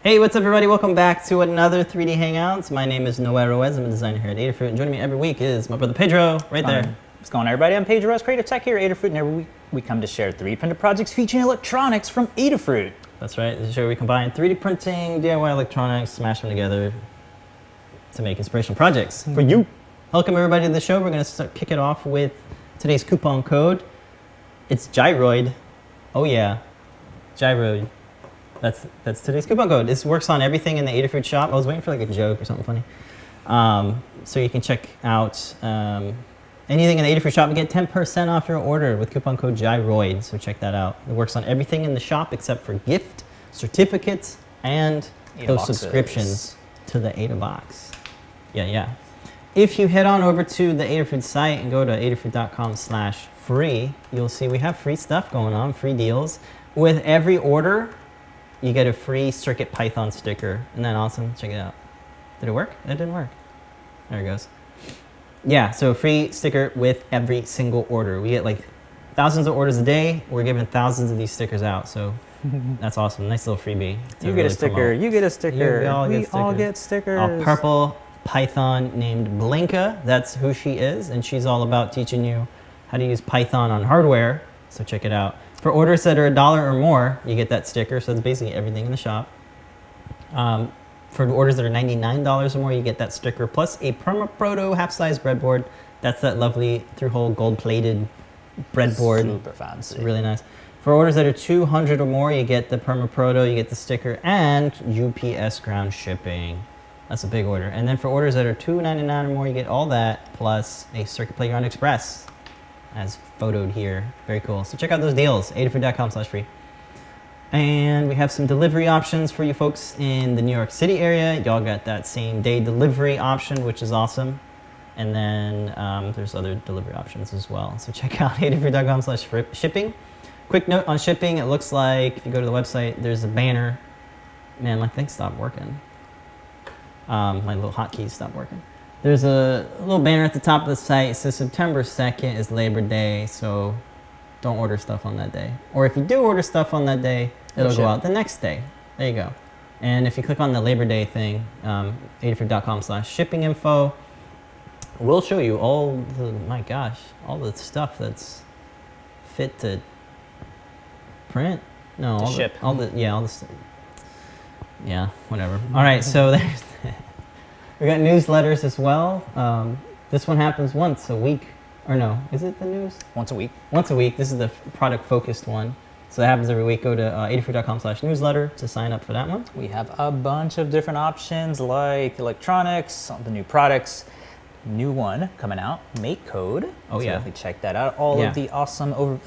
Hey, what's up everybody? Welcome back to another 3D Hangouts. My name is Noel Ruiz. I'm a designer here at Adafruit, and joining me every week is my brother Pedro, right there. What's going on, everybody? I'm Pedro Ruiz, creative tech here at Adafruit, and every week we come to share 3D printed projects featuring electronics from Adafruit. That's right. This is where we combine 3D printing, DIY electronics, smash them together to make inspirational projects for you. Welcome everybody to the show. We're going to kick it off with today's coupon code. It's Gyroid. Oh yeah, Gyroid. That's today's coupon code. This works on everything in the Adafruit shop. I was waiting for like a joke or something funny. So you can check out anything in the Adafruit shop and get 10% off your order with coupon code Gyroid. So check that out. It works on everything in the shop except for gift, certificates, and those subscriptions to the Adabox. Yeah. If you head on over to the Adafruit site and go to adafruit.com/free, you'll see we have free stuff going on, free deals. With every order, you get a free CircuitPython sticker. Isn't that awesome? Check it out. Did it work? It didn't work. There it goes. Yeah, so a free sticker with every single order. We get like thousands of orders a day. We're giving thousands of these stickers out, so that's awesome. Nice little freebie. You get a sticker. You get a sticker. We all get stickers. A purple Python named Blinka. That's who she is, and she's all about teaching you how to use Python on hardware, so check it out. For orders that are $1 or more, you get that sticker, so it's basically everything in the shop. For orders that are $99 or more, you get that sticker, plus a Perma-Proto half-size breadboard. That's that lovely through-hole gold-plated breadboard. Super fancy. It's really nice. For orders that are 200 or more, you get the Perma-Proto, you get the sticker, and UPS ground shipping. That's a big order. And then for orders that are $299 or more, you get all that, plus a Circuit Playground Express, as photoed here. Very cool. So check out those deals, adafruit.com/free. And we have some delivery options for you folks in the New York City area. Y'all got that same day delivery option, which is awesome. And then there's other delivery options as well. So check out adafruit.com/shipping. Quick note on shipping, it looks like if you go to the website, there's a banner. Man, my thing stopped working. My little hotkeys stopped working. There's a little banner at the top of the site. It says September 2nd is Labor Day, so don't order stuff on that day. Or if you do order stuff on that day, it'll go out the next day. There you go. And if you click on the Labor Day thing, adafruit.com/shipping info, we'll show you all the, my gosh, all the stuff that's fit to print. No, all the yeah, whatever. All right, so there's we got newsletters as well. This one happens once a week. Or no, is it the news? Once a week. Once a week. This is the product-focused one. So that happens every week. Go to adafruit.com/newsletter to sign up for that one. We have a bunch of different options like electronics, the new products, new one coming out, Make Code. Oh, so yeah. Definitely check that out. All of the awesome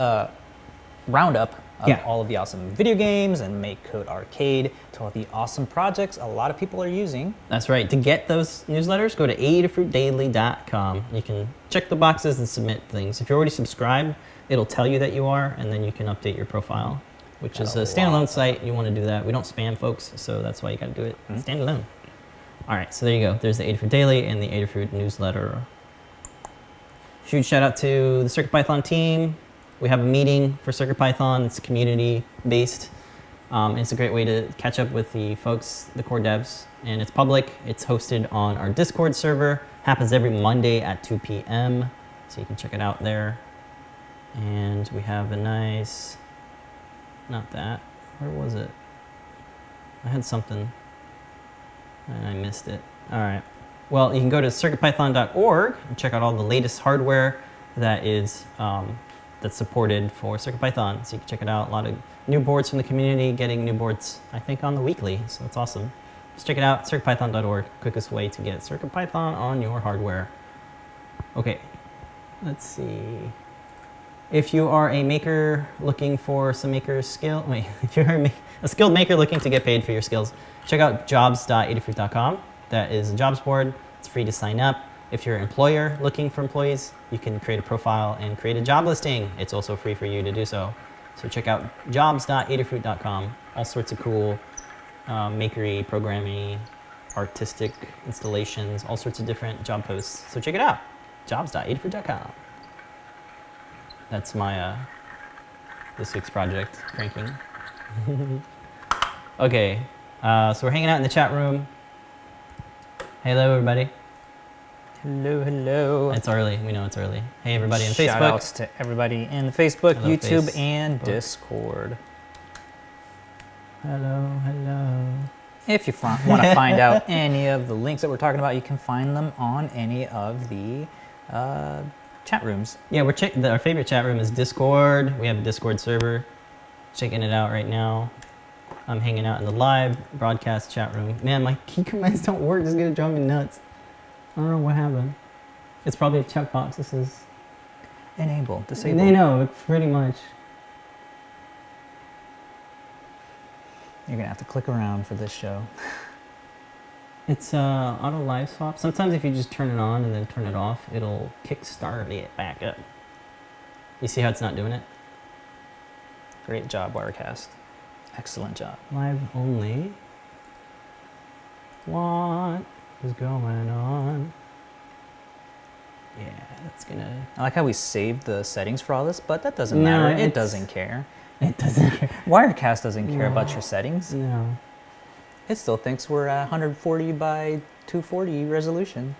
roundup of all of the awesome video games and Make Code Arcade to all the awesome projects a lot of people are using. That's right. To get those newsletters, go to adafruitdaily.com. You can check the boxes and submit things. If you're already subscribed, it'll tell you that you are, and then you can update your profile, which is a standalone site. You want to do that. We don't spam folks, so that's why you got to do it standalone. All right, so there you go. There's the Adafruit Daily and the Adafruit newsletter. Huge shout out to the CircuitPython team. We have a meeting for CircuitPython. It's community-based. It's a great way to catch up with the folks, the core devs, and it's public. It's hosted on our Discord server. Happens every Monday at 2 p.m., so you can check it out there. And we have a nice, not that, where was it? I had something, and I missed it. All right. Well, you can go to circuitpython.org and check out all the latest hardware that is that's supported for CircuitPython. So you can check it out. A lot of new boards from the community, getting new boards, I think, on the weekly. So it's awesome. Just check it out, circuitpython.org. Quickest way to get CircuitPython on your hardware. Okay, let's see. If you are a maker looking for some maker skill, if you're a skilled maker looking to get paid for your skills, check out jobs.adafruit.com. That is a jobs board. It's free to sign up. If you're an employer looking for employees, you can create a profile and create a job listing. It's also free for you to do so. So check out jobs.adafruit.com. All sorts of cool makery, programming, artistic installations, all sorts of different job posts. So check it out, jobs.adafruit.com. That's my this week's project, cranking. Okay, So we're hanging out in the chat room. Hello, everybody. Hello, hello. It's early. We know it's early. Hey, everybody in Facebook. Shout outs to everybody in Facebook, Hello, YouTube, and Discord. Hello, hello. If you want to find out any of the links that we're talking about, you can find them on any of the chat rooms. Yeah, our favorite chat room is Discord. We have a Discord server. Checking it out right now. I'm hanging out in the live broadcast chat room. Man, my key commands don't work. This is gonna drive me nuts. I don't know what happened. It's probably a checkbox. This is enable, disable. They know, pretty much. You're gonna have to click around for this show. It's auto live swap. Sometimes if you just turn it on and then turn it off, it'll kickstart it back up. You see how it's not doing it? Great job, Wirecast. Excellent job. Live only. What is going on? Yeah, that's gonna... I like how we saved the settings for all this, but that doesn't matter. It doesn't care. It doesn't care. Wirecast doesn't care about your settings. No. It still thinks we're at 140 by 240 resolution.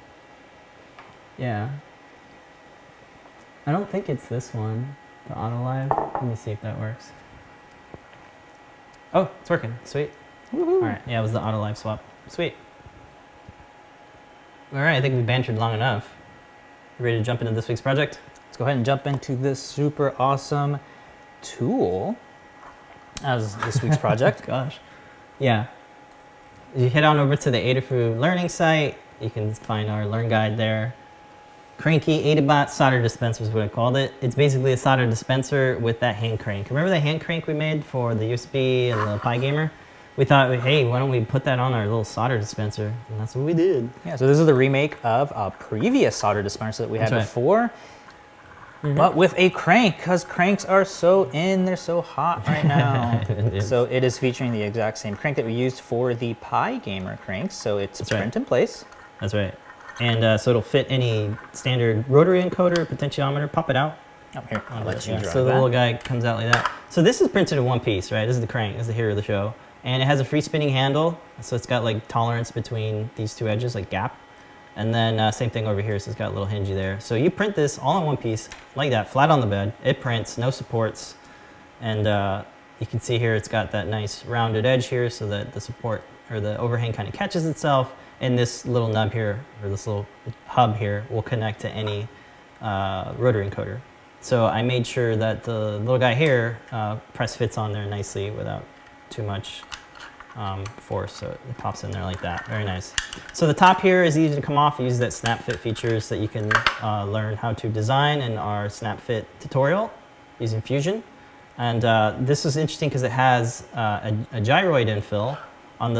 Yeah. I don't think it's this one, the auto live. Let me see if that works. Oh, it's working. Sweet. Woohoo. All right. Yeah, it was the auto live swap. Sweet. All right. I think we bantered long enough. You ready to jump into this week's project? Let's go ahead and jump into this super awesome tool as this week's project. Gosh. Yeah. You head on over to the Adafruit Learning site. You can find our Learn Guide there. Cranky Adabot solder dispenser is what I called it. It's basically a solder dispenser with that hand crank. Remember the hand crank we made for the USB and the Pi Gamer? We thought, hey, why don't we put that on our little solder dispenser? And that's what we did. Yeah, so this is the remake of a previous solder dispenser that we had before, but with a crank, because cranks are so in, they're so hot right now. So it is featuring the exact same crank that we used for the Pi Gamer cranks. So it's print in place. That's right. And so it'll fit any standard rotary encoder, potentiometer. Pop it out. Oh, here, I'll let you drive So the little guy comes out like that. So this is printed in one piece, right? This is the crank. This is the hero of the show. And it has a free spinning handle. So it's got like tolerance between these two edges, like gap. And then same thing over here. So it's got a little hingey there. So you print this all in one piece like that, flat on the bed. It prints, no supports. And you can see here it's got that nice rounded edge here so that the support or the overhang kind of catches itself. And this little nub here, or this little hub here, will connect to any rotary encoder. So I made sure that the little guy here press fits on there nicely without too much force, so it pops in there like that. Very nice. So the top here is easy to come off. It uses that snap fit features that you can learn how to design in our snap fit tutorial using Fusion. And this is interesting because it has a gyroid infill on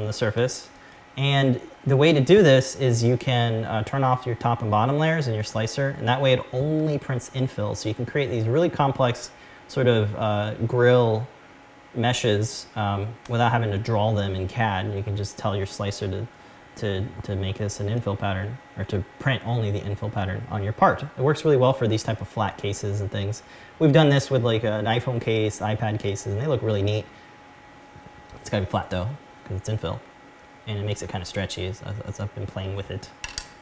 the surface. And the way to do this is you can turn off your top and bottom layers in your slicer, and that way it only prints infill. So you can create these really complex sort of grill meshes without having to draw them in CAD. You can just tell your slicer to make this an infill pattern, or to print only the infill pattern on your part. It works really well for these type of flat cases and things. We've done this with like an iPhone case, iPad cases, and they look really neat. It's gotta be flat though, because it's infill, and it makes it kind of stretchy as I've been playing with it.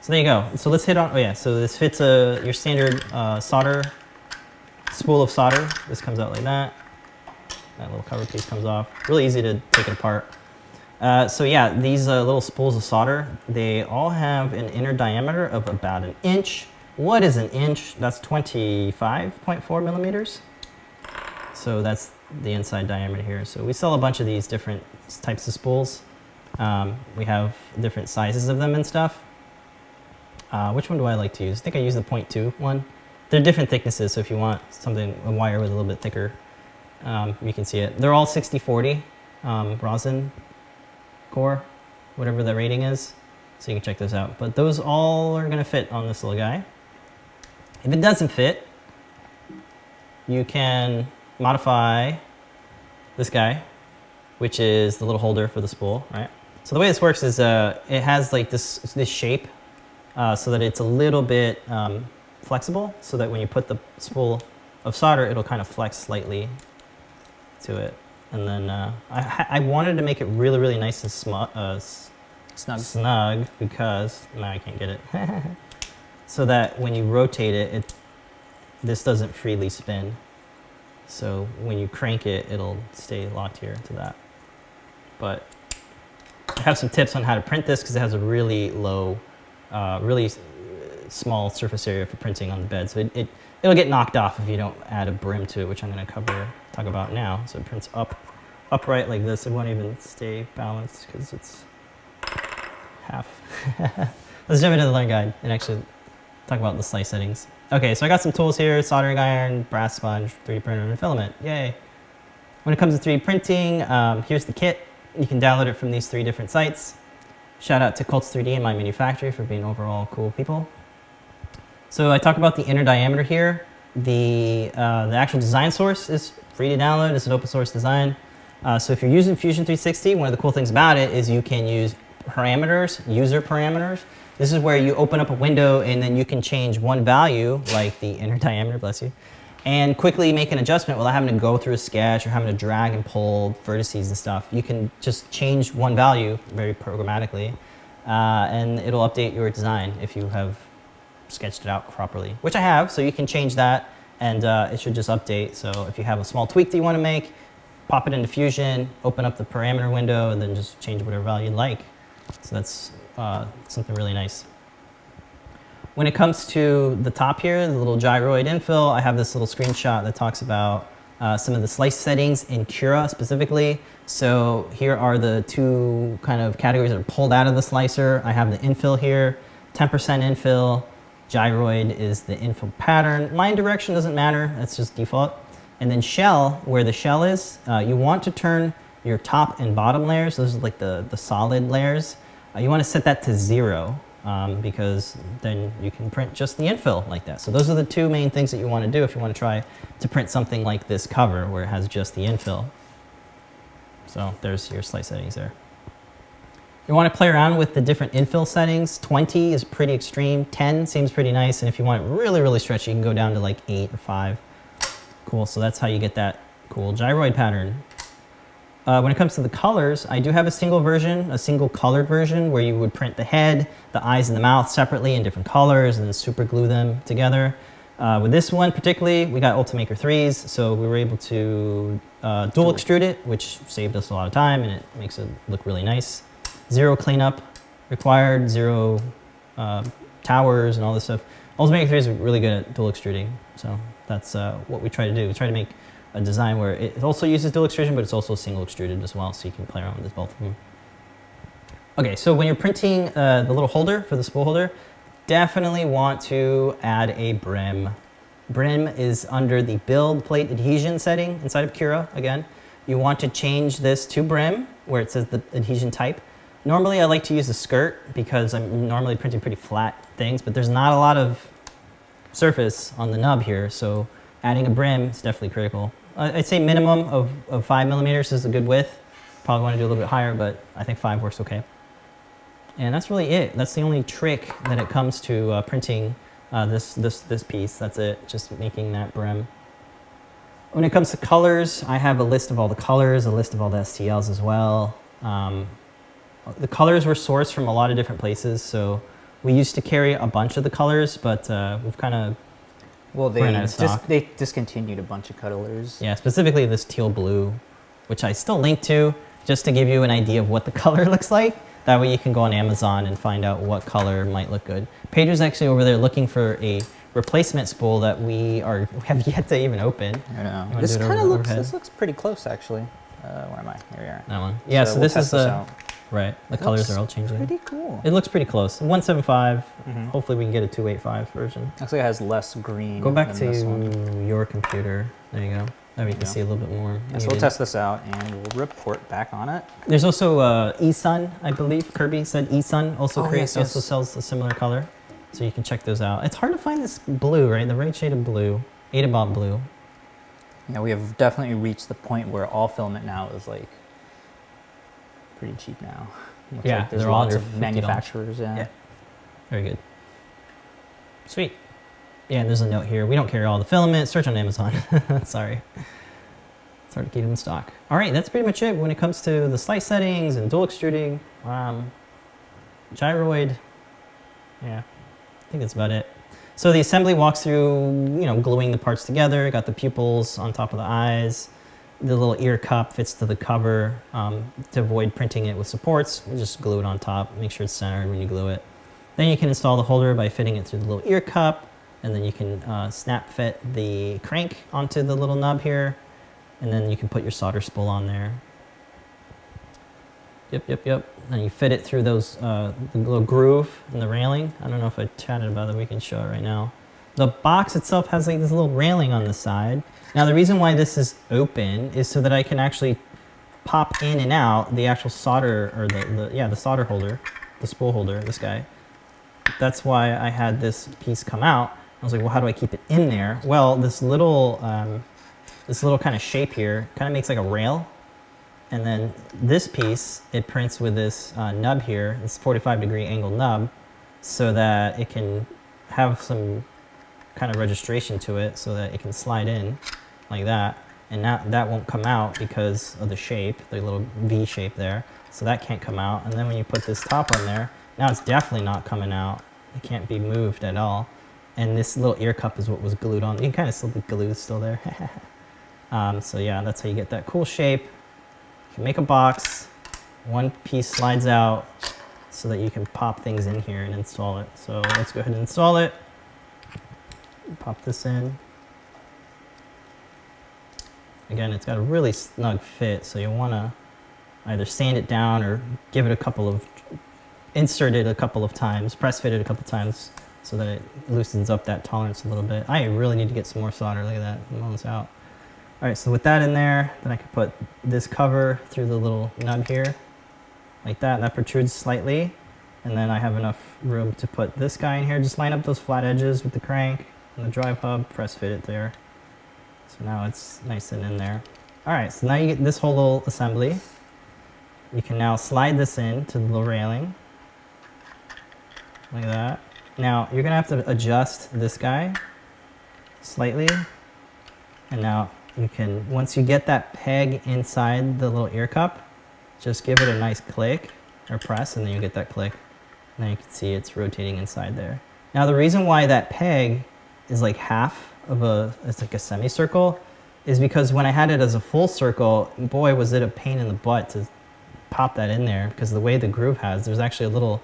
So there you go. So let's hit on, oh yeah, so this fits your standard solder, spool of solder. This comes out like that. That little cover piece comes off. Really easy to take it apart. So yeah, these little spools of solder, they all have an inner diameter of about 1 inch. What is 1 inch? That's 25.4 millimeters. So that's the inside diameter here. So we sell a bunch of these different types of spools. We have different sizes of them and stuff. Which one do I like to use? I think I use the 0.2 one. They're different thicknesses, so if you want a wire with a little bit thicker, you can see it. They're all 60/40 rosin core, whatever the rating is. So you can check those out. But those all are gonna fit on this little guy. If it doesn't fit, you can modify this guy, which is the little holder for the spool, right? So the way this works is it has like this shape so that it's a little bit flexible, so that when you put the spool of solder, it'll kind of flex slightly to it. And then I wanted to make it really, really nice and snug because, now I can't get it. So that when you rotate it, this doesn't freely spin. So when you crank it, it'll stay locked here to that. But I have some tips on how to print this because it has a really low, really small surface area for printing on the bed. So it'll get knocked off if you don't add a brim to it, which I'm going to talk about now. So it prints upright like this. It won't even stay balanced because it's half. Let's jump into the learn guide and actually talk about the slice settings. Okay, so I got some tools here: soldering iron, brass sponge, 3D printer, and filament. Yay! When it comes to 3D printing, here's the kit. You can download it from these 3 different sites. Shout out to Colts 3D and My Manufactory for being overall cool people. So I talk about the inner diameter here. The actual design source is free to download. It's an open source design. So if you're using Fusion 360, one of the cool things about it is you can use parameters, user parameters. This is where you open up a window and then you can change one value, like the inner diameter, bless you, and quickly make an adjustment without having to go through a sketch or having to drag and pull vertices and stuff. You can just change one value very programmatically, and it'll update your design if you have sketched it out properly, which I have, so you can change that and it should just update. So if you have a small tweak that you want to make, pop it into Fusion, open up the parameter window, and then just change whatever value you like. So that's something really nice. When it comes to the top here, the little gyroid infill, I have this little screenshot that talks about some of the slice settings in Cura specifically. So here are the 2 kind of categories that are pulled out of the slicer. I have the infill here, 10% infill. Gyroid is the infill pattern. Line direction doesn't matter, that's just default. And then shell, where the shell is, you want to turn your top and bottom layers, those are like the solid layers, you want to set that to 0 because then you can print just the infill like that. So those are the 2 main things that you want to do if you want to try to print something like this cover where it has just the infill. So there's your slice settings there. You want to play around with the different infill settings. 20 is pretty extreme, 10 seems pretty nice, and if you want it really, really stretchy, you can go down to like 8 or 5. Cool, so that's how you get that cool gyroid pattern. When it comes to the colors, I do have a single version, a single colored version, where you would print the head, the eyes, and the mouth separately in different colors and then super glue them together. With this one particularly, we got Ultimaker 3s, so we were able to dual extrude it, which saved us a lot of time and it makes it look really nice. 0 cleanup required, 0 towers and all this stuff. Ultimaker 3 is really good at dual extruding, so that's what we try to do. We try to make a design where it also uses dual extrusion, but it's also single extruded as well, so you can play around with both of them. Okay, so when you're printing the little holder for the spool holder, definitely want to add a brim. Brim is under the build plate adhesion setting inside of Cura. Again, you want to change this to brim where it says the adhesion type. Normally I like to use a skirt because I'm normally printing pretty flat things, but there's not a lot of surface on the nub here, so adding a brim is definitely critical. I'd say minimum of 5 millimeters is a good width. Probably want to do a little bit higher, but I think 5 works okay. And that's really it. That's the only trick that it comes to printing this piece. That's it, just making that brim. When it comes to colors, I have a list of all the colors, a list of all the STLs as well. The colors were sourced from a lot of different places, so we used to carry a bunch of the colors, but we've kind of they discontinued a bunch of colors. Yeah, specifically this teal blue, which I still link to, just to give you an idea of what the color looks like. That way you can go on Amazon and find out what color might look good. Pedro's actually over there looking for a replacement spool that we have yet to even open. I know. This kind of looks pretty close actually. Where am I? Here we are. That one. Yeah, so this is the right. The colors are all changing. Pretty cool. It looks pretty close. 175. Hopefully we can get a 285 version. Actually, it has less green. Go back to your computer. There you go. That way you can see a little bit more. Yeah, so we'll test this out and we'll report back on it. There's also eSun, I believe. Kirby said eSun also also sells a similar color, so you can check those out. It's hard to find this blue, right? The right shade of blue, Adabot blue. Yeah, we have definitely reached the point where all filament now is like pretty cheap now. Looks Yeah, like there's they're all lots under of manufacturers. Yeah. Very good. Sweet. Yeah, and there's a note here. We don't carry all the filament. Search on Amazon. Sorry. It's hard to keep them in stock. All right, that's pretty much it when it comes to the slice settings and dual extruding. Gyroid, yeah, I think that's about it. So the assembly walks through, gluing the parts together. Got the pupils on top of the eyes. The little ear cup fits to the cover. To avoid printing it with supports, we just glue it on top. Make sure it's centered when you glue it. Then you can install the holder by fitting it through the little ear cup, and then you can snap fit the crank onto the little nub here, and then you can put your solder spool on there. Yep. And you fit it through those the little groove in the railing. I don't know if I chatted about it. We can show it right now. The box itself has like this little railing on the side. Now the reason why this is open is so that I can actually pop in and out the actual solder, or the solder holder, the spool holder, this guy. That's why I had this piece come out. I was like, well, how do I keep it in there? Well, this little kind of shape here kind of makes like a rail. And then this piece, it prints with this nub here, this 45-degree angle nub, so that it can have some kind of registration to it so that it can slide in like that. And that won't come out because of the shape, the little V shape there. So that can't come out. And then when you put this top on there, now it's definitely not coming out. It can't be moved at all. And this little ear cup is what was glued on. You can kind of see the glue is still there. So yeah, that's how you get that cool shape. You can make a box. One piece slides out so that you can pop things in here and install it. So let's go ahead and install it. Pop this in. Again, it's got a really snug fit, so you want to either sand it down or give it insert it a couple of times, press fit it a couple of times so that it loosens up that tolerance a little bit. I really need to get some more solder. Look at that, I'm almost out. All right, so with that in there, then I can put this cover through the little nub here, like that. That protrudes slightly, and then I have enough room to put this guy in here. Just line up those flat edges with the crank and the drive hub, press fit it there. So now it's nice and in there. All right, so now you get this whole little assembly. You can now slide this in to the little railing, like that. Now you're gonna have to adjust this guy slightly, and now you can, once you get that peg inside the little ear cup, just give it a nice click or press, and then you get that click. Now you can see it's rotating inside there. Now the reason why that peg is like half of it's like a semicircle, is because when I had it as a full circle, boy, was it a pain in the butt to pop that in there, because the way the groove there's actually a little,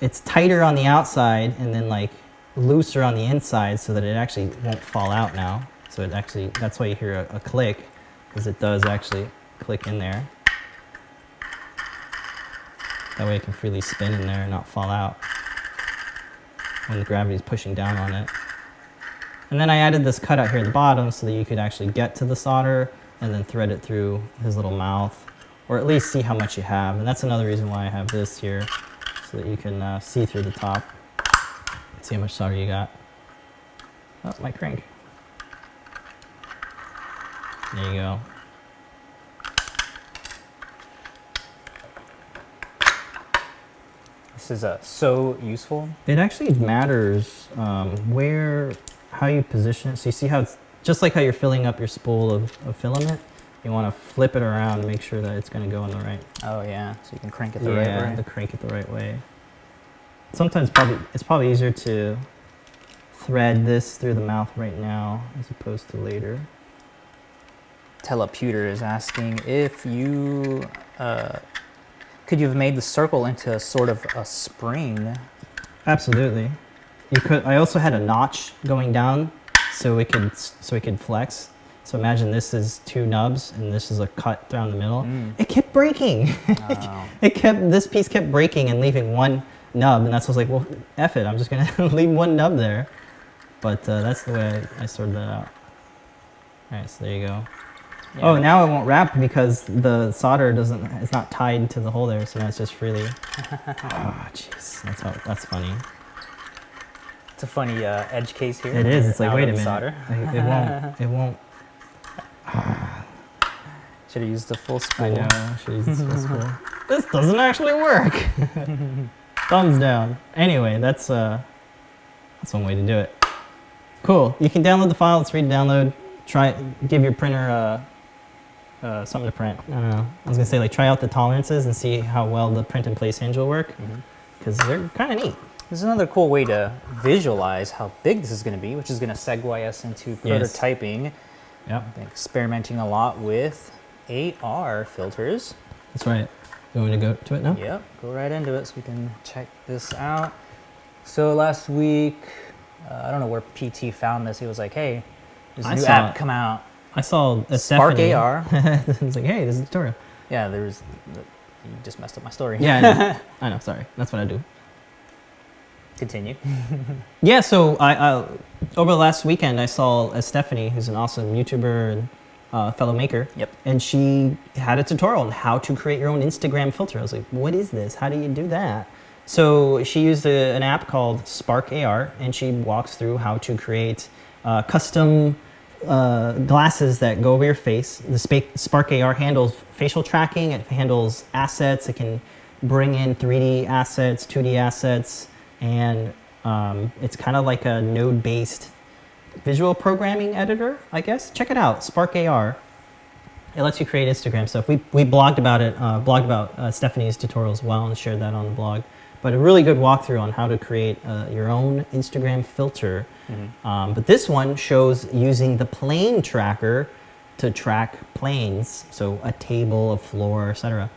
it's tighter on the outside and then like looser on the inside so that it actually won't fall out now. So it actually, that's why you hear a click, because it does actually click in there. That way it can freely spin in there and not fall out when the gravity is pushing down on it. And then I added this cutout here at the bottom so that you could actually get to the solder and then thread it through his little mouth, or at least see how much you have. And that's another reason why I have this here, so that you can see through the top, see how much solder you got. Oh, my crank. There you go. This is so useful. It actually matters how you position it. So you see how it's just like how you're filling up your spool of filament. You want to flip it around and make sure that it's going to go in the right. Oh yeah, so you can crank it the right way. Yeah, crank it the right way. Sometimes it's probably easier to thread this through the mouth right now as opposed to later. Teleputer is asking if you could you have made the circle into a sort of a spring? Absolutely. You could. I also had a notch going down so it could flex. So imagine this is two nubs and this is a cut down the middle. It kept breaking. Oh. This piece kept breaking and leaving one nub, and that's what I was like, well, F it, I'm just gonna leave one nub there. But that's the way I sorted that out. All right, so there you go. Yeah. Oh, now it won't wrap because the solder it's not tied to the hole there, so now it's just freely. Oh, jeez, that's funny. It's a funny edge case here. It is. It's like, wait a minute. Solder. It won't. Should have used the full spool. I know. Should have used the full spool. This doesn't actually work. Thumbs down. Anyway, that's one way to do it. Cool. You can download the file. It's free to download. Give your printer something to print. I don't know. I was gonna say like try out the tolerances and see how well the print and place hinge will work, because they're kind of neat. This is another cool way to visualize how big this is going to be, which is going to segue us into prototyping. Yep. Experimenting a lot with AR filters. That's right. You want me to go to it now? Yep, go right into it so we can check this out. So last week, I don't know where PT found this. He was like, hey, there's a new app come out. I saw a Spark Stephanie. AR. I was like, hey, this is a tutorial. Yeah, you just messed up my story. Yeah, I know. I know, sorry. That's what I do. Continue. Yeah, so I over the last weekend, I saw a Stephanie, who's an awesome YouTuber and fellow maker. Yep. And she had a tutorial on how to create your own Instagram filter. I was like, what is this? How do you do that? So she used an app called Spark AR, and she walks through how to create custom glasses that go over your face. The Spark AR handles facial tracking, it handles assets, it can bring in 3D assets, 2D assets, and it's kind of like a node-based visual programming editor, I guess. Check it out, Spark AR. It lets you create Instagram stuff. We blogged about it, Stephanie's tutorial as well, and shared that on the blog. But a really good walkthrough on how to create your own Instagram filter. But this one shows using the plane tracker to track planes, so a table, a floor, etc.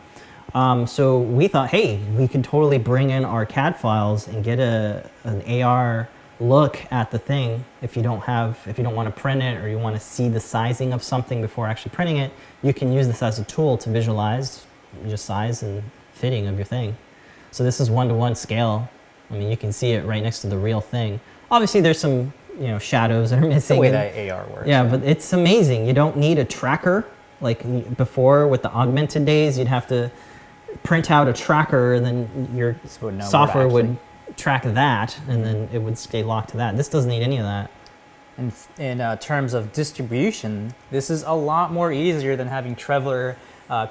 So we thought, hey, we could totally bring in our CAD files and get an AR look at the thing. If you don't want to print it, or you want to see the sizing of something before actually printing it, you can use this as a tool to visualize just size and fitting of your thing. So this is 1-to-1 scale. I mean, you can see it right next to the real thing. Obviously, there's some shadows that are missing. The way that AR works. Yeah, but it's amazing. You don't need a tracker like before with the augmented days. You'd have to print out a tracker, and then your software would track that, and then it would stay locked to that. This doesn't need any of that. And in terms of distribution, this is a lot more easier than having Trevor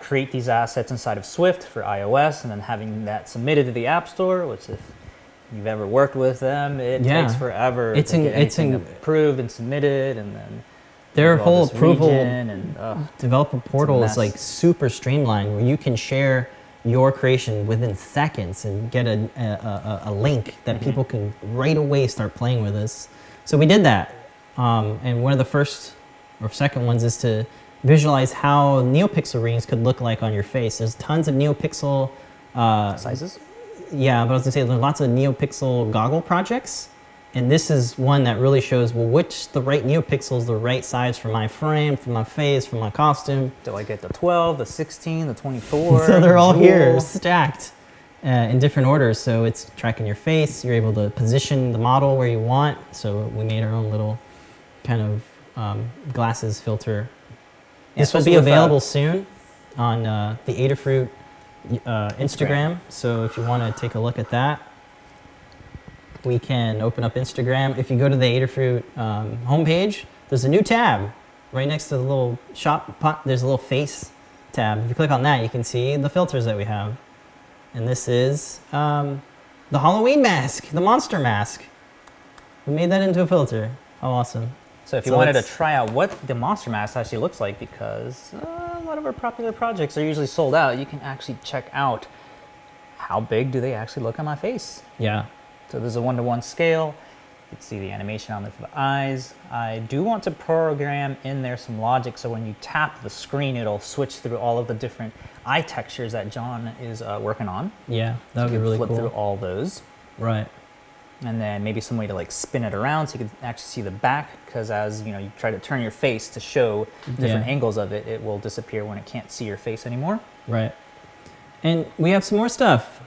create these assets inside of Swift for iOS, and then having that submitted to the App Store, which if you've ever worked with them, it takes forever to get anything approved and submitted, and then their whole approval and developer portal is like super streamlined, where you can share your creation within seconds and get a link that people can right away start playing with this. So we did that. And one of the first or second ones is to visualize how NeoPixel rings could look like on your face. There's tons of NeoPixel sizes. Yeah, but I was gonna say there's lots of NeoPixel goggle projects, and this is one that really shows, well, which the right NeoPixel is the right size for my frame, for my face, for my costume. Do I get the 12, the 16, the 24? So they're all here stacked in different orders. So it's tracking your face. You're able to position the model where you want. So we made our own little kind of glasses filter. This will be available soon on the Adafruit Instagram. So if you want to take a look at that, we can open up Instagram. If you go to the Adafruit homepage, there's a new tab right next to the little shop. There's a little face tab. If you click on that, you can see the filters that we have. And this is the Halloween mask, the monster mask. We made that into a filter. How awesome. So if you wanted to try out what the monster mask actually looks like, because a lot of our popular projects are usually sold out, you can actually check out how big do they actually look on my face. Yeah. So there's a 1-to-1 scale. You can see the animation on there for the eyes. I do want to program in there some logic, so when you tap the screen, it'll switch through all of the different eye textures that John is working on. Yeah, that would be really cool. Flip through all those. Right. And then maybe some way to like spin it around so you can actually see the back, because as you try to turn your face to show different angles of it, it will disappear when it can't see your face anymore. Right. And we have some more stuff.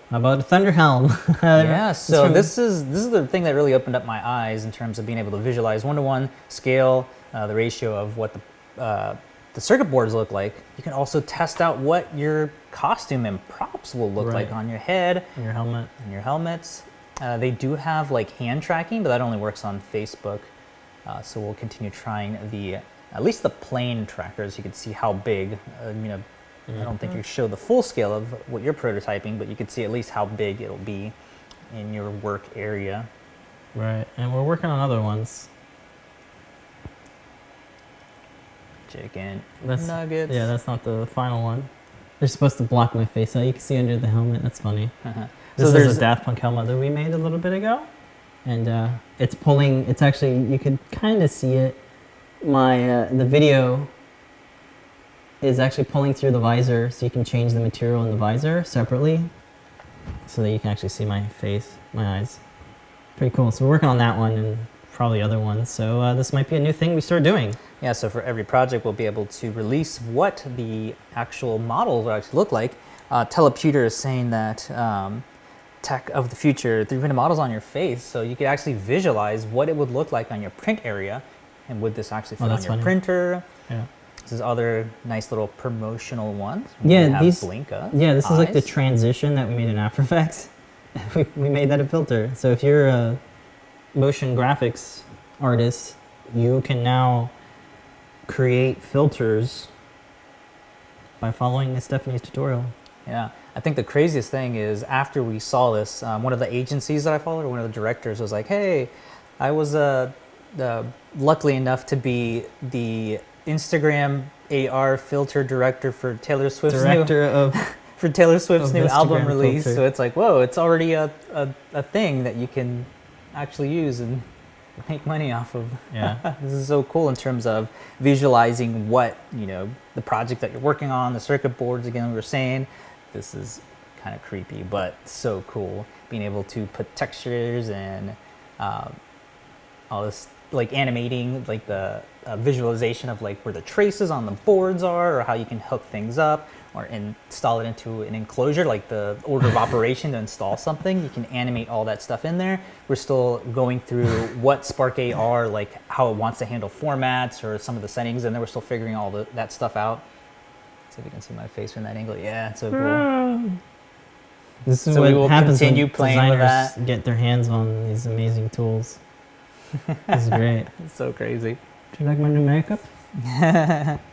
How about a thunder helm? Yeah, so this is the thing that really opened up my eyes in terms of being able to visualize 1-to-1 scale, the ratio of what the circuit boards look like. You can also test out what your costume and props will look like on your head. And your helmet. And your helmets. They do have like hand tracking, but that only works on Facebook. So we'll continue trying at least the plane trackers. You can see how big, I don't think you show the full scale of what you're prototyping, but you can see at least how big it'll be in your work area. Right, and we're working on other ones. Chicken That's, nuggets. Yeah, that's not the final one. They're supposed to block my face out. You can see under the helmet. That's funny. This is a Daft Punk helmet that we made a little bit ago. And it's pulling, it's actually, you could kind of see it. The video is actually pulling through the visor, so you can change the material in the visor separately so that you can actually see my face, my eyes. Pretty cool. So we're working on that one and probably other ones. So this might be a new thing we start doing. Yeah, so for every project, we'll be able to release what the actual models will actually look like. Teleputer is saying that tech of the future, 3D models on your face, so you could actually visualize what it would look like on your print area, and would this actually fit on your printer? Yeah. This is other nice little promotional ones. Yeah, these. This is like the transition that we made in After Effects. we made that a filter. So if you're a motion graphics artist, you can now create filters by following Stephanie's tutorial. Yeah, I think the craziest thing is after we saw this, one of the agencies that I followed, one of the directors was like, hey, I was luckily enough to be the Instagram AR filter director for Taylor Swift's new album release. Filter. So it's like, whoa, it's already a thing that you can actually use and make money off of. Yeah. This is so cool in terms of visualizing what, the project that you're working on, the circuit boards, again, we were saying. This is kind of creepy, but so cool. Being able to put textures and all this, like animating, like the visualization of like where the traces on the boards are, or how you can hook things up or install it into an enclosure, like the order of operation to install something. You can animate all that stuff in there. We're still going through what Spark AR, like how it wants to handle formats or some of the settings, and then we're still figuring all that stuff out. See if you can see my face from that angle. Yeah, it's so cool. This is so what we will happens continue when playing designers with that. Get their hands on these amazing tools. This is great. It's so crazy. Do you like my new makeup?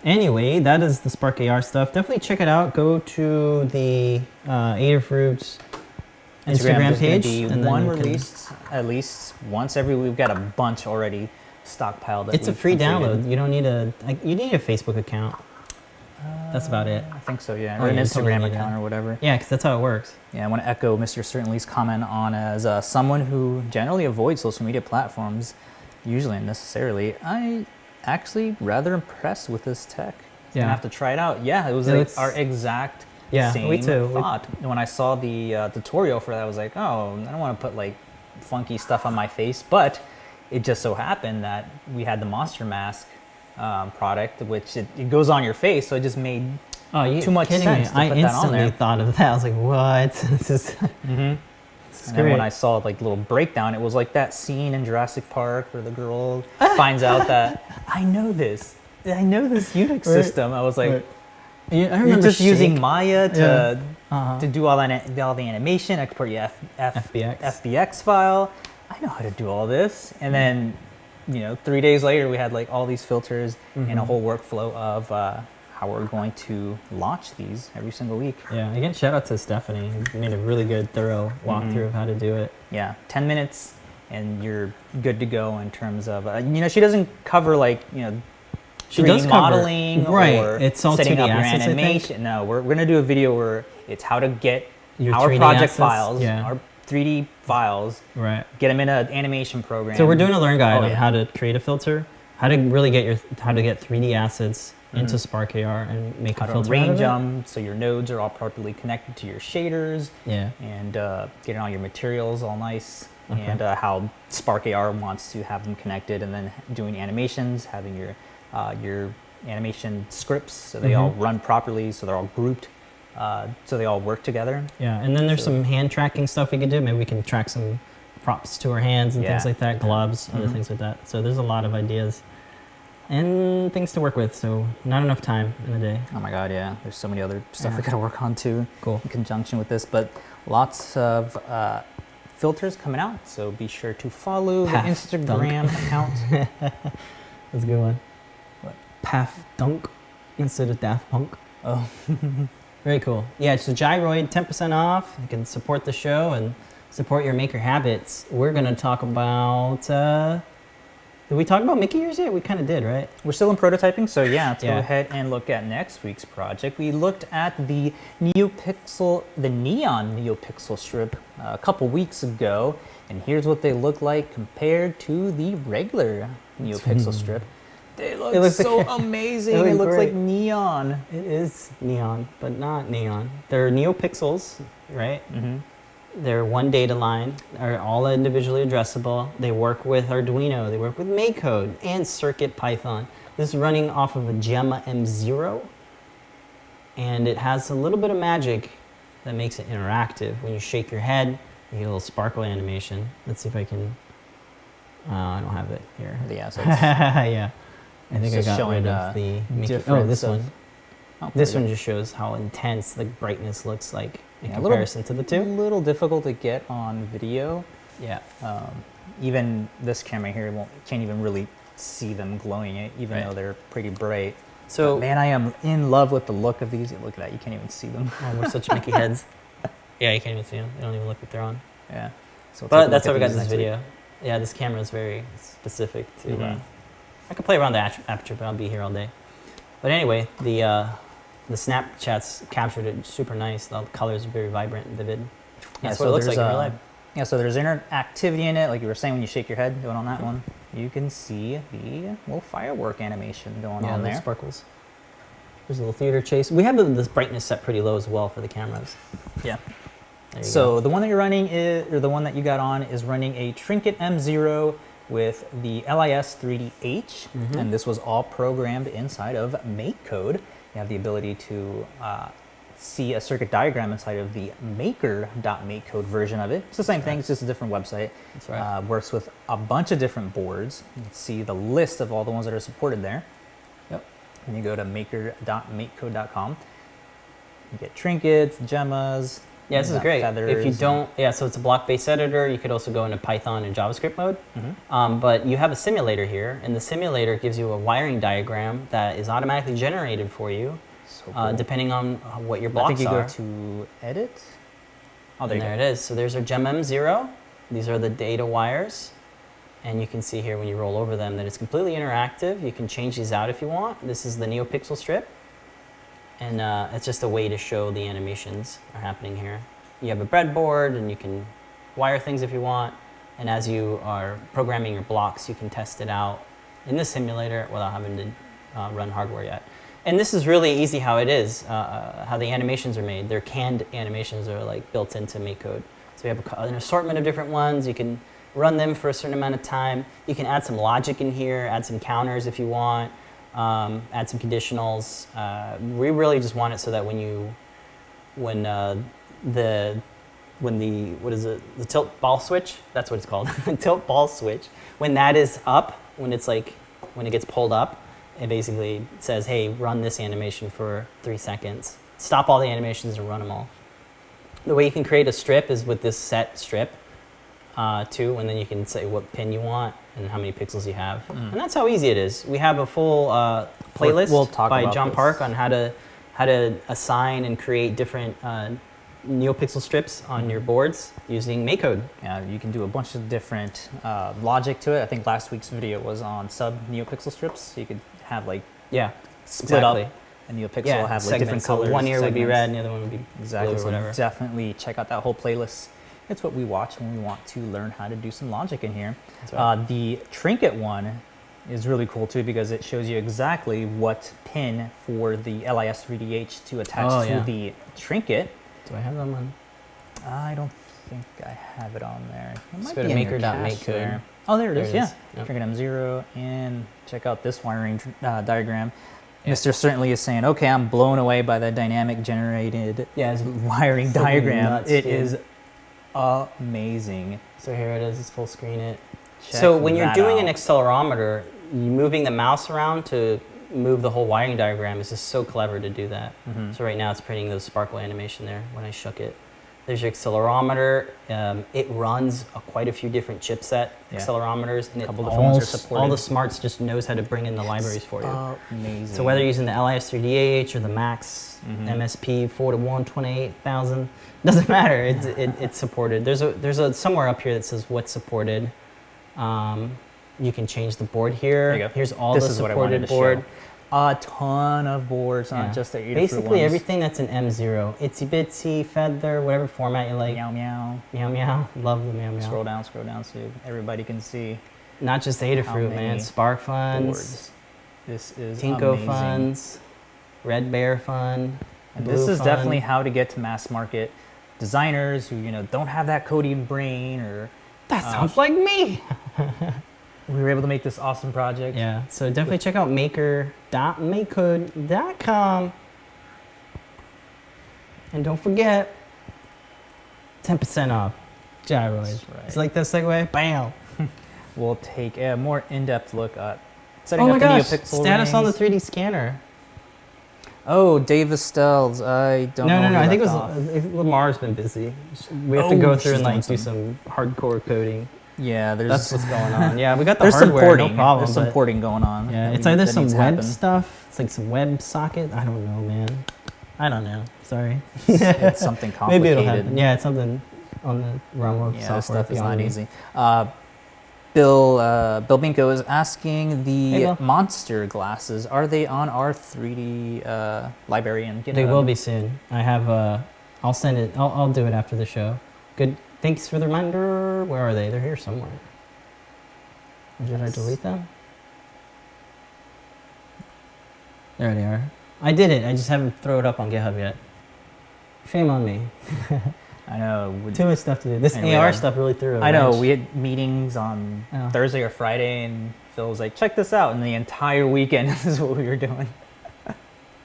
Anyway, that is the Spark AR stuff. Definitely check it out. Go to the Adafruit Instagram page. And one released at least once every week. We've got a bunch already stockpiled. It's a free download. You don't need you need a Facebook account. That's about it. I think so, yeah. Or an Instagram account or whatever. Yeah, because that's how it works. Yeah, I want to echo Mr. Certainly's comment on as someone who generally avoids social media platforms, usually unnecessarily. I actually rather impressed with this tech. Yeah. I have to try it out. Yeah, it was like our exact same thought. And when I saw the tutorial for that, I was like, oh, I don't want to put like funky stuff on my face, but it just so happened that we had the Monster Mask product, which it goes on your face, so it just made too much sense to put that on there. I instantly thought of that. I was like, what? This is and then when I saw like the little breakdown, it was like that scene in Jurassic Park where the girl finds out that I know this Unix system. I was like, I remember just using Maya to do all the animation, export your FBX file. I know how to do all this. And then 3 days later, we had like all these filters and a whole workflow of how we're going to launch these every single week. Yeah, again, shout out to Stephanie. Who made a really good, thorough walkthrough of how to do it. Yeah, 10 minutes and you're good to go in terms of, she doesn't cover like, she does modeling or it's all setting up your animation. No, we're going to do a video where it's how to get our project files, our 3D files, get them in an animation program. So we're doing a learn guide on how to create a filter, how to really get how to get 3D assets into Spark AR and make a filter. How to arrange them so your nodes are all properly connected to your shaders. Yeah. And getting all your materials all nice. Okay. And how Spark AR wants to have them connected, and then doing animations, having your animation scripts so they all run properly, so they're all grouped. So they all work together. Yeah, and then there's some hand tracking stuff we could do. Maybe we can track some props to our hands and things like that, gloves, other things like that. So there's a lot of ideas and things to work with. So not enough time in a day. Oh my God, yeah. There's so many other stuff we got to work on too. Cool. In conjunction with this, but lots of filters coming out. So be sure to follow the Instagram account. That's a good one. What? Path Dunk instead of Daft Punk. Oh. Very cool. Yeah, it's a Gyroid, 10% off. You can support the show and support your maker habits. We're going to talk about Did we talk about Mickey ears yet? We kind of did, right? We're still in prototyping, so yeah, let's go Yeah. ahead and look at next week's project. We looked at the neon NeoPixel strip a couple weeks ago, and here's what they look like compared to the regular NeoPixel strip. They look so amazing. It looks great. like neon. It is neon, but not neon. They're NeoPixels, right? Mm-hmm. They're one data line, are all individually addressable. They work with Arduino, they work with MakeCode and CircuitPython. This is running off of a Gemma M0, and it has a little bit of magic that makes it interactive. When you shake your head, you get a little sparkle animation. Let's see if I can, I don't have it here. Yeah, so it's Yeah, I think I just got showing rid of the Mickey. Oh, difference this of- one. This one just shows how intense the brightness looks like in comparison to the A two. little difficult to get on video. Yeah. Even this camera here can't even really see them glowing it, even though they're pretty bright. So, But man, I am in love with the look of these. Look at that, you can't even see them. oh, we're such Mickey heads. Yeah, you can't even see them. They don't even look like they're on. Yeah. So But that's why we got this video. Yeah, this camera is very specific to. Mhm. I could play around the aperture, but I'll be here all day. But anyway, the Snapchats captured it super nice. The colors are very vibrant and vivid. That's what it looks like in real life. Yeah, so there's interactivity in it, like you were saying when you shake your head, going on that one. You can see the little firework animation going on little there. sparkles. There's a little theater chase. We have this brightness set pretty low as well for the cameras. Yeah. There you So go. the one that you're running is, or the one that you got on is running a Trinket M0 with the LIS 3DH, and this was all programmed inside of MakeCode. You have the ability to see a circuit diagram inside of the maker.makecode version of it. It's the same thing, it's just a different website. That's right. Works with a bunch of different boards. You can see the list of all the ones that are supported there. Yep. And you go to maker.makecode.com. You get trinkets, gemmas. Yeah, this you is got great. feathers If you and- don't, yeah, so it's a block-based editor. You could also go into Python and JavaScript mode. But you have a simulator here, and the simulator gives you a wiring diagram that is automatically generated for you, So cool. depending on what your I blocks think you are. go to edit. Oh, there And you there go. it is. So there's our Gem M0. These are the data wires. And you can see here when you roll over them that it's completely interactive. You can change these out if you want. This is the NeoPixel strip. And it's just a way to show the animations are happening here. You have a breadboard and you can wire things if you want. And as you are programming your blocks, you can test it out in the simulator without having to run hardware yet. And this is really easy how it is, how the animations are made. They're canned animations that are like built into MakeCode. So you have an assortment of different ones. You can run them for a certain amount of time. You can add some logic in here, add some counters if you want, add some conditionals. We really just want it so that when the tilt ball switch, that's what it's called, tilt ball switch, when that is up, when it gets pulled up, it basically says, hey, run this animation for 3 seconds. Stop all the animations and run them all. The way you can create a strip is with this set strip too, and then you can say what pin you want and how many pixels you have. And that's how easy it is. We have a full playlist We'll talk by about John this. Park on how to assign and create different NeoPixel strips on your boards using MakeCode. Yeah, you can do a bunch of different logic to it. I think last week's video was on sub NeoPixel strips. So you could have like Yeah, split exactly. up a NeoPixel, Yeah, have like different segments. colors. So one ear would be segments. red, and the other one would be Exactly. blue or So whatever. definitely check out that whole playlist. It's what we watch when we want to learn how to do some logic in here. That's right. The Trinket one is really cool too because it shows you exactly what pin for the LIS 3DH to attach to the Trinket. Do I have them on? I don't think I have it on there. It might go to be in your maker.makecode. cache there. Oh, there it There is. it Yeah, is. Yep. Trinket M0, and check out this wiring diagram. Mr. Certainly is saying, okay, I'm blown away by the dynamic generated Yeah, wiring freaking diagram. nuts, It dude. is amazing. So here it is. It's full screen it. Check So when you're that doing an out. accelerometer, you moving the mouse around to move the whole wiring diagram is just so clever to do that. So right now it's printing those sparkle animation there when I shook it. There's your accelerometer. It runs quite a few different chipset accelerometers, and Couple different ones are all supported. the smarts just knows how to bring in the libraries for you. Amazing. So whether you're using the LIS3DH or the Max MSP 4 to 128,000, doesn't matter. It's supported. There's a somewhere up here that says what's supported. You can change the board here. There you go. Here's all this the is what I wanted supported to board. show. A ton of boards, not just the Adafruit Basically ones. everything that's an M0. Itsy bitsy, feather, whatever format you like. Meow meow. Meow meow. Love the meow meow. Scroll down so everybody can see. Not just Adafruit, man. Spark Funds. Boards. This is Tinko amazing. Funds. Red Bear Fund. And Blue this is Fund. definitely how to get to mass market designers who don't have that coding brain or. That sounds like me. We were able to make this awesome project. Yeah, so definitely check out maker.makecode.com. And don't forget, 10% off gyroids. Right. It's like that segue? Bam! We'll take a more in-depth look at setting Oh my up the gosh, NeoPixel status on the rings. 3D scanner. Oh, Dave Estells. I don't know. No, I think Lamar's Lamar's been busy. We have to go through and she's do doing some hardcore coding. Yeah, That's what's going on. Yeah, we got the there's hardware, some porting. no problem. There's some but- porting going on. Yeah, that it's we- either that some needs to web happen. stuff. It's like some web socket. I don't know, man. I don't know. Sorry. It's something complicated. Maybe it'll happen. Yeah, it's something on the realm of Yeah, software. this stuff is not beyond me. easy. Bill Binko is asking Hey, the Bill. monster glasses. Are they on our 3D library and GitHub? They will be soon. I have. I'll send it. I'll do it after the show. Good. Thanks for the reminder. Where are they? They're here somewhere. Or did I delete them? There they are. I did it. I just haven't thrown it up on GitHub yet. Shame on me. I know. Too much stuff to do. This And we AR had- stuff really threw a I know. wrench. We had meetings on Oh. Thursday or Friday, and Phil was like, "Check this out!" And the entire weekend, this is what we were doing.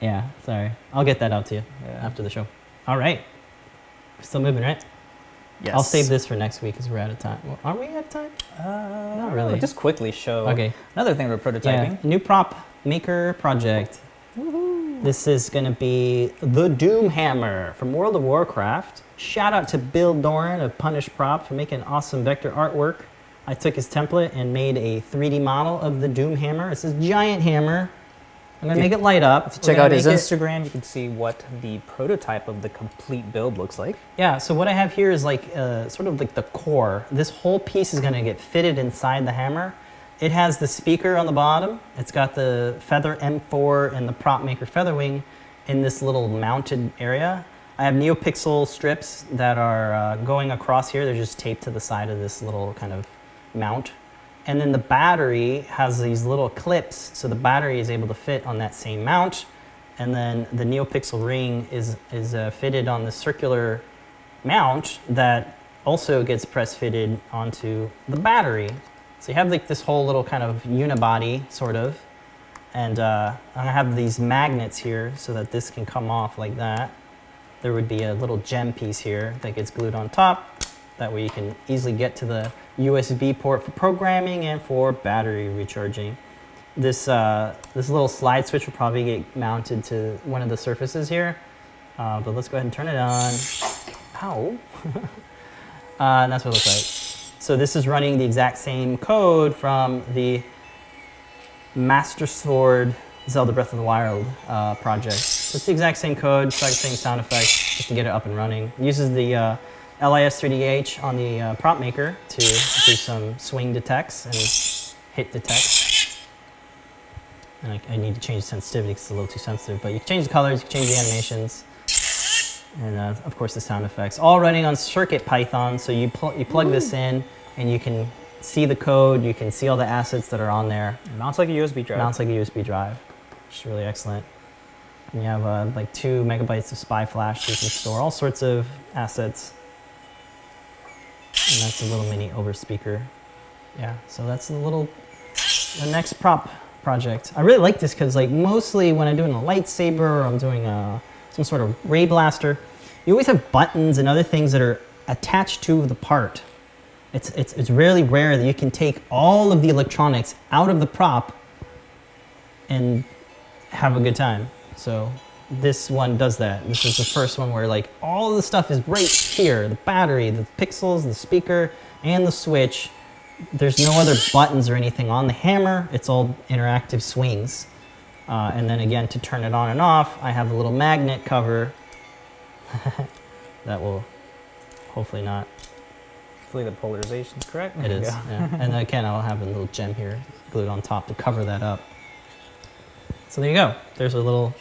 Yeah, sorry. I'll get that out to you Yeah. after the show. All right. Still moving, right? Yes. I'll save this for next week because we're out of time. Well, are we out of time? Not really. Just quickly show. Okay. Another thing we're prototyping. Yeah. New prop maker project. This is going to be the Doom Hammer from World of Warcraft. Shout out to Bill Doran of Punish Prop for making awesome vector artwork. I took his template and made a 3D model of the Doom Hammer. It's this giant hammer. I'm going to make it light up. If you check out his Instagram, you can see what the prototype of the complete build looks like. Yeah, so what I have here is like sort of like the core. This whole piece is going to get fitted inside the hammer. It has the speaker on the bottom. It's got the Feather M4 and the Prop Maker Feather Wing in this little mounted area. I have NeoPixel strips that are going across here. They're just taped to the side of this little kind of mount. And then the battery has these little clips, so the battery is able to fit on that same mount. And then the NeoPixel ring is fitted on the circular mount that also gets press fitted onto the battery. So you have like this whole little kind of unibody, sort of. And I have these magnets here so that this can come off like that. There would be a little gem piece here that gets glued on top. That way you can easily get to the USB port for programming and for battery recharging. This little slide switch will probably get mounted to one of the surfaces here. But let's go ahead and turn it on. Ow. And that's what it looks like. So this is running the exact same code from the Master Sword Zelda Breath of the Wild project. So it's the exact same code, it's like the same sound effects, just to get it up and running. It uses the LIS3DH on the prop maker to do some swing detects and hit detects. And I need to change sensitivity because it's a little too sensitive, but you can change the colors, you can change the animations, and of course the sound effects. All running on CircuitPython, so you plug this in and you can see the code, you can see all the assets that are on there. It mounts like a USB drive. Mounts like a USB drive, which is really excellent. And you have like 2 megabytes of SPI flash, so you can store all sorts of assets. And that's a little mini over speaker. Yeah, so that's the next prop project. I really like this because like mostly when I'm doing a lightsaber or I'm doing some sort of ray blaster, you always have buttons and other things that are attached to the part. It's really rare that you can take all of the electronics out of the prop and have a good time. So this one does that. This is the first one where like all of the stuff is right here. The battery, the pixels, the speaker, and the switch. There's no other buttons or anything on the hammer. It's all interactive swings. And then again, to turn it on and off, I have a little magnet cover that will hopefully not Hopefully the polarization is correct. It is, yeah. And again, I'll have a little gem here glued on top to cover that up. So there you go. There's a little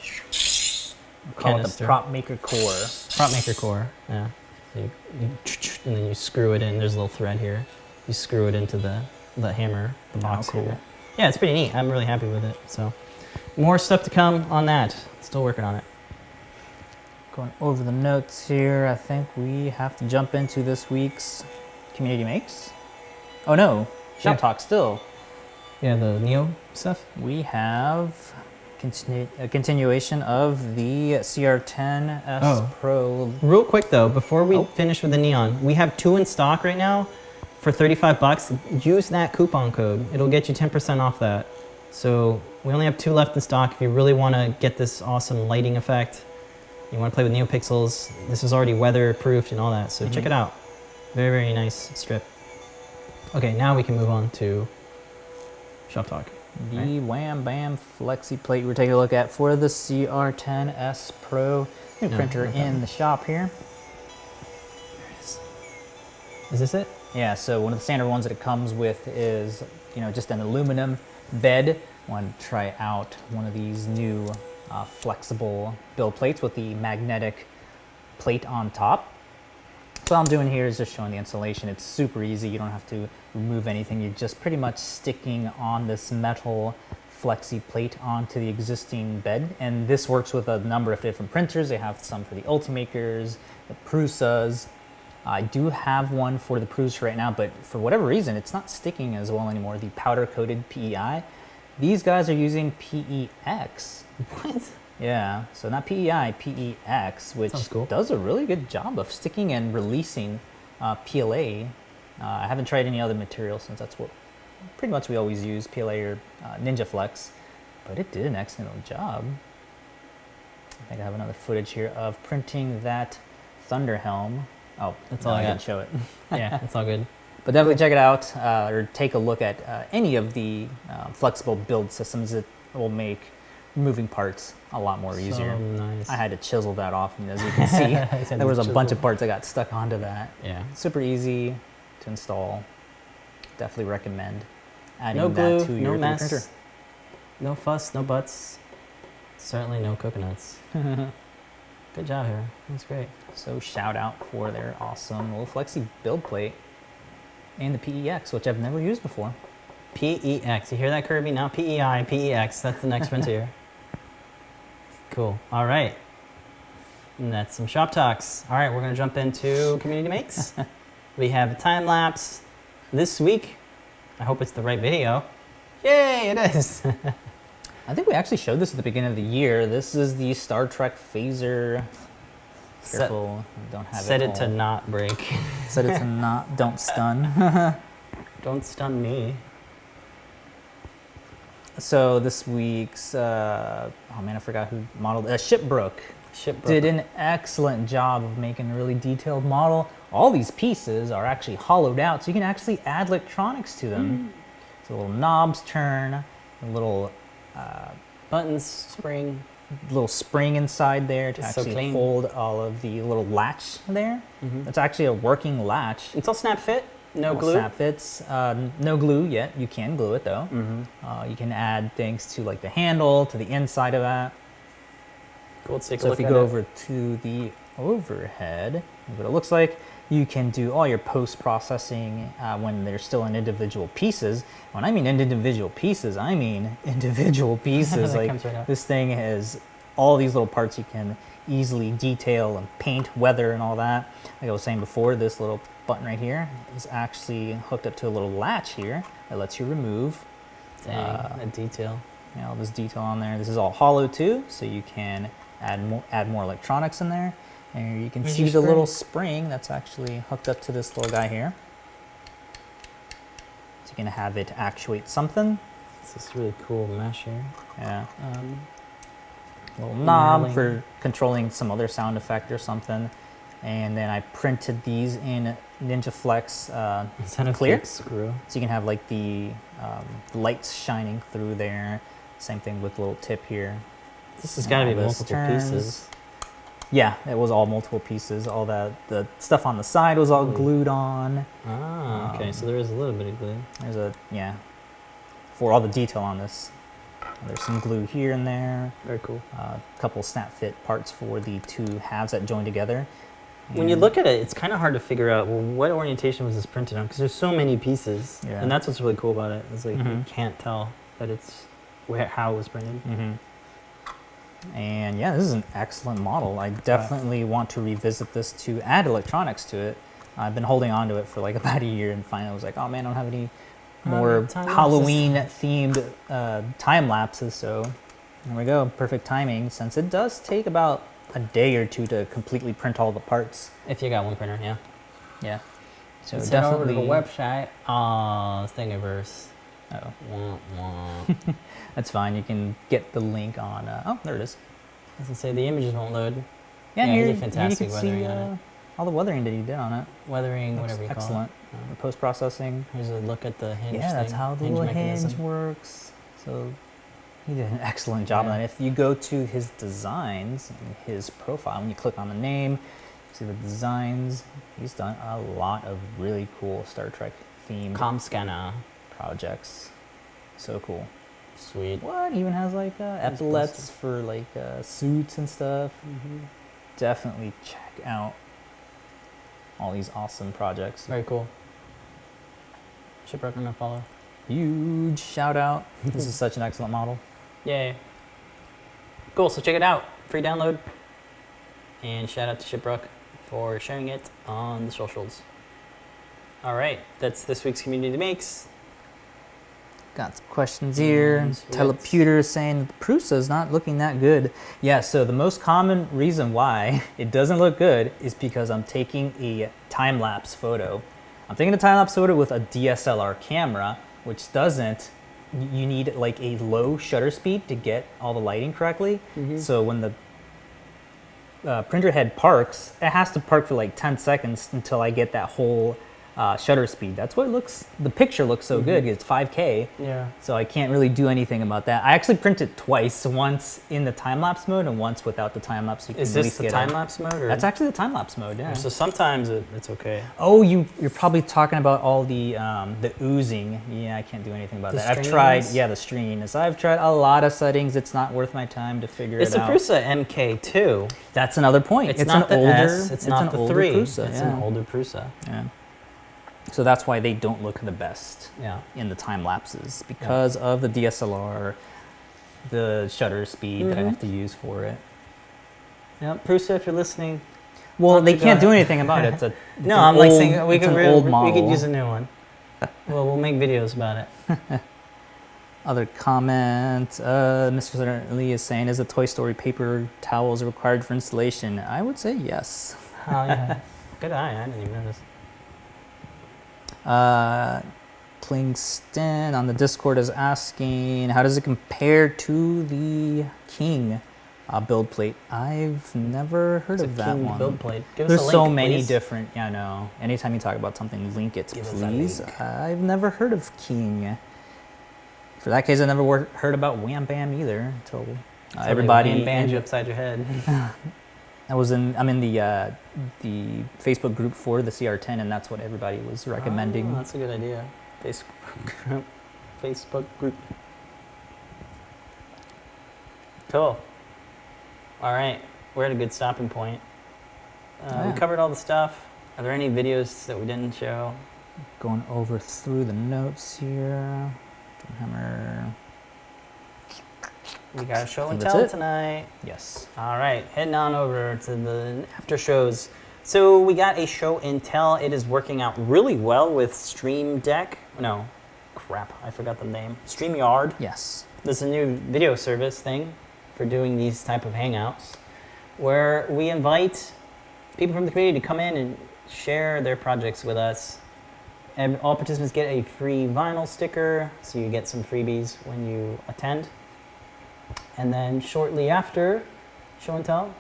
Call it the canister. prop maker core. Prop maker core, yeah. So and then you screw it in. There's a little thread here. You screw it into the hammer, the box cool. here. Yeah, it's pretty neat. I'm really happy with it. So more stuff to come on that. Still working on it. Going over the notes here, I think we have to jump into this week's Community Makes. Oh no, Shop Talk still. Yeah, the Neo stuff. We have a continuation of the CR10S Pro. Real quick though, before we finish with the Neon, we have 2 in stock right now for $35. Use that coupon code. It'll get you 10% off that. So we only have 2 left in stock. If you really want to get this awesome lighting effect, you want to play with NeoPixels, this is already weatherproofed and all that, so check it out. Very, very nice strip. Okay, now we can move on to Shop Talk. The Wham Bam Flexi Plate we're taking a look at for the CR10S Pro. New printer in the shop here. Is this it? Yeah, so one of the standard ones that it comes with is, just an aluminum bed. Want to try out one of these new flexible build plates with the magnetic plate on top. So what I'm doing here is just showing the installation. It's super easy. You don't have to remove anything. You're just pretty much sticking on this metal flexi plate onto the existing bed. And this works with a number of different printers. They have some for the Ultimakers, the Prusas. I do have one for the Prusa right now, but for whatever reason, it's not sticking as well anymore. The powder coated PEI. These guys are using PEX. What? Yeah, so not PEI, PEX, which cool. does a really good job of sticking and releasing PLA. I haven't tried any other material since that's what pretty much we always use, PLA or Ninja Flex, but it did an excellent job. I think I have another footage here of printing that Thunder Helm. Oh, that's no, all I got. didn't show it. Yeah, it's all good. But definitely check it out or take a look at any of the flexible build systems that will make moving parts a lot more easier. Nice. I had to chisel that off, and as you can see, there was a bunch of parts that got stuck onto that. Yeah. Super easy to install. Definitely recommend adding No glue, that to your no 3D mess, printer. no fuss, no butts. Certainly no coconuts. Good job here. That's great. So shout out for their awesome little flexi build plate and the PEX, which I've never used before. PEX. You hear that, Kirby? Now PEI, PEX. That's the next frontier. Cool. All right. And that's some shop talks. All right, we're going to jump into Community Makes. We have a time lapse this week. I hope it's the right video. Yay, it is. I think we actually showed this at the beginning of the year. This is the Star Trek phaser. Careful, don't have Set it it to not break. Set it to not, don't stun. Don't stun me. So this week's, oh man, I forgot who modeled, Shipbrook did an excellent job of making a really detailed model. All these pieces are actually hollowed out, so you can actually add electronics to them. So little knobs turn, a little buttons, spring. Little spring inside there to It's so actually clean. hold all of the little latch there. It's actually a working latch. It's all snap fit, no All glue. Snap fits. No glue yet. You can glue it though. You can add things to like the handle, to the inside of that. Cool, let's take a So look if you at go it. over to the overhead, what it looks like, you can do all your post-processing when they're still in individual pieces. When I mean individual pieces, I mean individual pieces. That Like comes right out. this thing has all these little parts you can easily detail and paint, weather, and all that. Like I was saying before, this little button right here is actually hooked up to a little latch here that lets you remove Dang, a detail. all this detail on there. This is all hollow too, so you can add more electronics in there. And you can Where's see your the spring? little spring that's actually hooked up to this little guy here. So you can have it actuate something. It's this really cool mesh here. Yeah. Little knob knurling. for controlling some other sound effect or something. And then I printed these in Ninja Flex Is that a clear. fake screw? So you can have like the lights shining through there. Same thing with the little tip here. This has got to be All this multiple turns. pieces. Yeah, it was all multiple pieces. All the stuff on the side was all Really? glued on. Ah, okay. So there is a little bit of glue. There's for all the detail on this. There's some glue here and there. Very cool. A couple snap fit parts for the two halves that join together. When you look at it, it's kind of hard to figure out, well, what orientation was this printed on? Because there's so many pieces. Yeah. And that's what's really cool about it. Is like you can't tell that it's how it was printed. And yeah, this is an excellent model. I definitely want to revisit this to add electronics to it. I've been holding on to it for like about a year, and finally I was like, oh man, I don't have any more Halloween themed time lapses. So there we go, perfect timing, since it does take about a day or two to completely print all the parts. If you got one printer, yeah. Yeah. So Let's definitely. head over to the website. Oh, Thingiverse. Oh, Wah, wah. that's fine. You can get the link on. Oh, there it is. As I say, the images won't load. Yeah, he here, did fantastic you can weathering see on it. all the weathering that he did on it. Weathering, Looks whatever you excellent. call it. Post processing. Here's a look at the hinge. Yeah, that's thing, how the little mechanism. hinge works. So he did an excellent job Yeah. on it. If you go to his designs, his profile, when you click on the name, see the designs, he's done a lot of really cool Star Trek themed Comscanner. projects. So cool. Sweet. What? He even has like epaulets for like suits and stuff. Definitely check out all these awesome projects. Very cool. Shipwreck, I'm gonna follow. Huge shout out. This is such an excellent model. Yay. Cool, so check it out. Free download. And shout out to Shipwreck for sharing it on the socials. All right, that's this week's Community Makes. Got some questions here. Yes. Teleputer is saying the Prusa is not looking that good. Yeah, so the most common reason why it doesn't look good is because I'm taking a time-lapse photo. I'm taking a time-lapse photo with a DSLR camera, which doesn't, you need like a low shutter speed to get all the lighting correctly. So when the printer head parks, it has to park for like 10 seconds until I get that whole shutter speed. That's what the picture looks so good. It's 5K. Yeah. So I can't really do anything about that. I actually print it twice, once in the time-lapse mode and once without the time-lapse. So Is this the time-lapse mode? Or? That's actually the time-lapse mode, yeah. So sometimes it's okay. Oh, you're probably talking about all the oozing. Yeah, I can't do anything about that. I've tried, the stringiness. I've tried a lot of settings. It's not worth my time to figure it out. It's a Prusa MK2. That's another point. It's not an the older, S, it's not the 3. Prusa, it's an older Prusa. Yeah. So that's why they don't look the best in the time lapses, because of the DSLR, the shutter speed that I have to use for it. Yeah, Prusa, if you're listening. Well, they can't do anything about it. It's no, I'm like saying we could use a new one. Well, we'll make videos about it. Other comment, Mr. Lee is saying, is the Toy Story paper towels required for installation? I would say yes. Oh yeah, good eye. I didn't even notice. Klingston on the Discord is asking, how does it compare to the King build plate? I've never heard of that King one. Build plate. Give There's us a link, so many please. different. Yeah, I know. Anytime you talk about something, link it, Give us that please. link. I've never heard of King. For that case, I never heard about Wham Bam either until everybody band you upside your head. I'm in the Facebook group for the CR10, and that's what everybody was recommending. Oh, that's a good idea. Facebook group. Cool. All right, we're at a good stopping point. We covered all the stuff. Are there any videos that we didn't show? Going over through the notes here. Hammer. We got a show and That's tell it. tonight. Yes. All right, heading on over to the after shows. So we got a show and tell. It is working out really well with Stream Deck. No, crap, I forgot the name. StreamYard. Yes. This is a new video service thing for doing these type of hangouts, where we invite people from the community to come in and share their projects with us. And all participants get a free vinyl sticker, so you get some freebies when you attend. And then shortly after show and tell,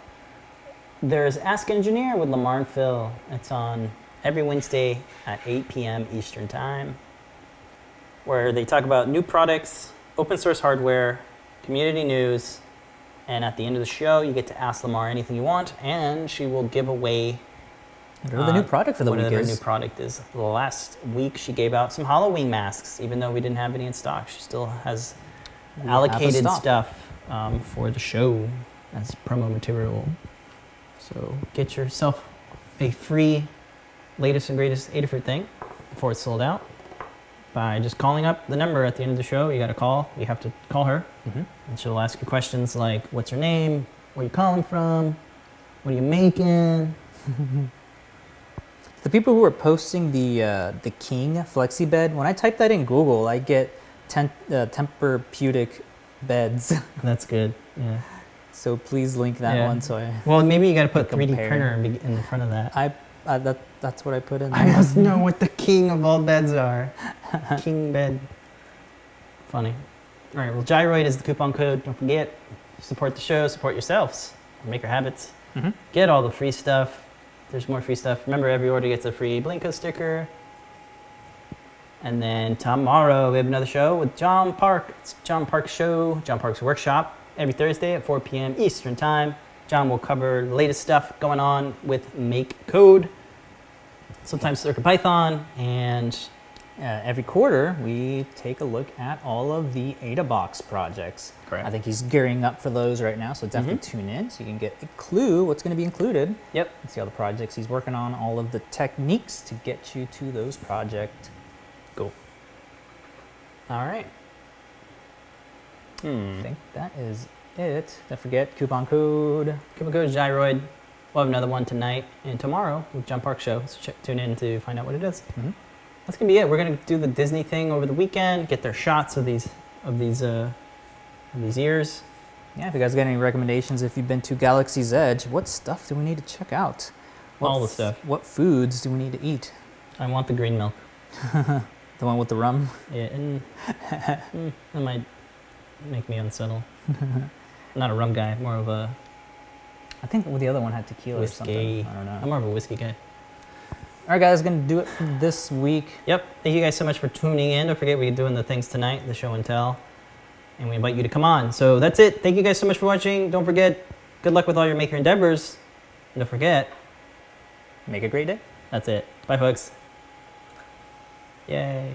there's Ask Engineer with Lamar and Phil. It's on every Wednesday at 8 p.m. Eastern Time, where they talk about new products, open source hardware, community news, And at the end of the show, you get to ask Lamar anything you want, and she will give away whatever the new product for the week whatever is. new product is. Last week, she gave out some Halloween masks, even though we didn't have any in stock. She still has allocated stuff for the show as promo material. So get yourself a free latest and greatest Adafruit thing before it's sold out by just calling up the number at the end of the show. You got to call. You have to call her, and she'll ask you questions like, "What's your name? Where you calling from? What are you making?" The people who are posting the King Flexi bed, when I type that in Google, I get Tempur-Pedic beds. That's good. Yeah. So please link that one. So well, maybe you got to put 3D compare. printer in the front of that. That's what I put in. I must know what the king of all beds are. King bed. Funny. All right. Well, Gyroid is the coupon code. Don't forget. Support the show. Support yourselves. Make your habits. Get all the free stuff. There's more free stuff. Remember, every order gets a free Blinko sticker. And then tomorrow we have another show with John Park. It's John Park's show, John Park's workshop, every Thursday at 4 p.m. Eastern Time. John will cover the latest stuff going on with Make Code, sometimes CircuitPython, and every quarter we take a look at all of the Adabot projects. Correct. I think he's gearing up for those right now, so definitely tune in so you can get a clue what's going to be included. Yep. And see all the projects he's working on, all of the techniques to get you to those projects. Cool. All right. I think that is it. Don't forget, coupon code. Coupon code is Gyroid. We'll have another one tonight and tomorrow with John Park Show. So tune in to find out what it is. That's gonna be it. We're gonna do the Disney thing over the weekend. Get their shots of these ears. Yeah, if you guys got any recommendations, if you've been to Galaxy's Edge, what stuff do we need to check out? All the stuff. What foods do we need to eat? I want the green milk. The one with the rum? Yeah, and that might make me unsettle. I'm not a rum guy, more of a I think the other one had tequila whiskey. or something. I don't know. I'm more of a whiskey guy. All right, guys, going to do it for this week. Yep. Thank you guys so much for tuning in. Don't forget, we're doing the things tonight, the show and tell, and we invite you to come on. So that's it. Thank you guys so much for watching. Don't forget, good luck with all your maker endeavors. And don't forget, make a great day. that's it. Bye, folks. Yay.